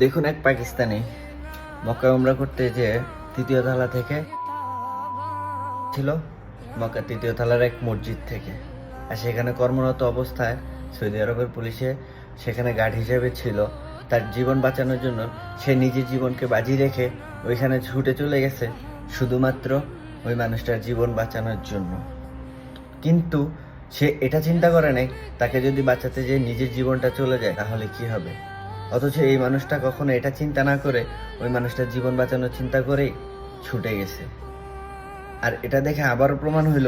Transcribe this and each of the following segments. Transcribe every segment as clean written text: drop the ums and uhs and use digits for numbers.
দেখুন, এক পাকিস্তানি মক্কা উমরা করতে যে তৃতীয় তলা থেকে ছিল, মক্কা তৃতীয় তলার এক মসজিদ থেকে। আর সেখানে কর্মরত অবস্থায় সৌদি আরবের পুলিশে সেখানে গার্ড হিসেবে ছিল। তার জীবন বাঁচানোর জন্য সে নিজের জীবনকে বাজি রেখে ওইখানে ছুটে চলে গেছে শুধুমাত্র ওই মানুষটার জীবন বাঁচানোর জন্য। কিন্তু সে এটা চিন্তা করে নাই তাকে যদি বাঁচাতে যেয়ে নিজের জীবনটা চলে যায় তাহলে কি হবে। অথচ এই মানুষটা কখনো এটা চিন্তা না করে ওই মানুষটার জীবন বাঁচানোর চিন্তা করেই ছুটে গেছে। আর এটা দেখে আবারও প্রমাণ হইল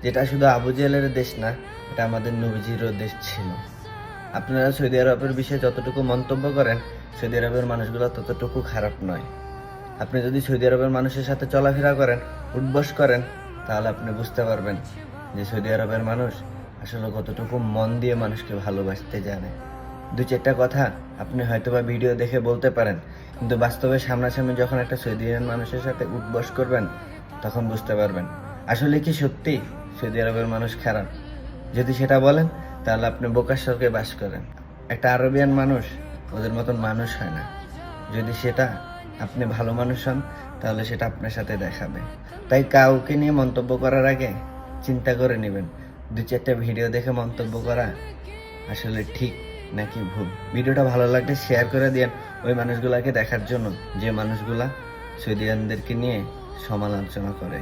যেটা শুধু আবু জেহেলের দেশ না, এটা আমাদের নবীজিরও দেশ ছিল। আপনারা সৌদি আরবের বিষয়ে যতটুকু মন্তব্য করেন, সৌদি আরবের মানুষগুলো ততটুকু খারাপ নয়। আপনি যদি সৌদি আরবের মানুষের সাথে চলাফেরা করেন, উঠবস করেন, তাহলে আপনি বুঝতে পারবেন যে সৌদি আরবের মানুষ আসলে কতটুকু মন দিয়ে মানুষকে ভালোবাসতে জানে। দু চারটা কথা আপনি হয়তোবা ভিডিও দেখে বলতে পারেন, কিন্তু বাস্তবে সামনাসামনি যখন একটা সৌদি আরবের মানুষের সাথে উঠবস করবেন তখন বুঝতে পারবেন আসলে কি সত্যি সৌদি আরবের মানুষ খারাপ। যদি সেটা বলেন তাহলে আপনি বোকার স্বর্গে বাস করেন। একটা আরবিয়ান মানুষ ওদের মতন মানুষ হয় না। যদি সেটা আপনি ভালো মানুষ হন তাহলে সেটা আপনার সাথে দেখাবে। তাই কাউকে নিয়ে মন্তব্য করার আগে চিন্তা করে নেবেন দু চারটা ভিডিও দেখে মন্তব্য করা আসলে ঠিক নাকি ভুল। ভিডিওটা ভালো লাগলে শেয়ার করে দিন ওই মানুষগুলাকে দেখার জন্য যে মানুষগুলা সৌদি আরবদেরকে নিয়ে সমালোচনা করে।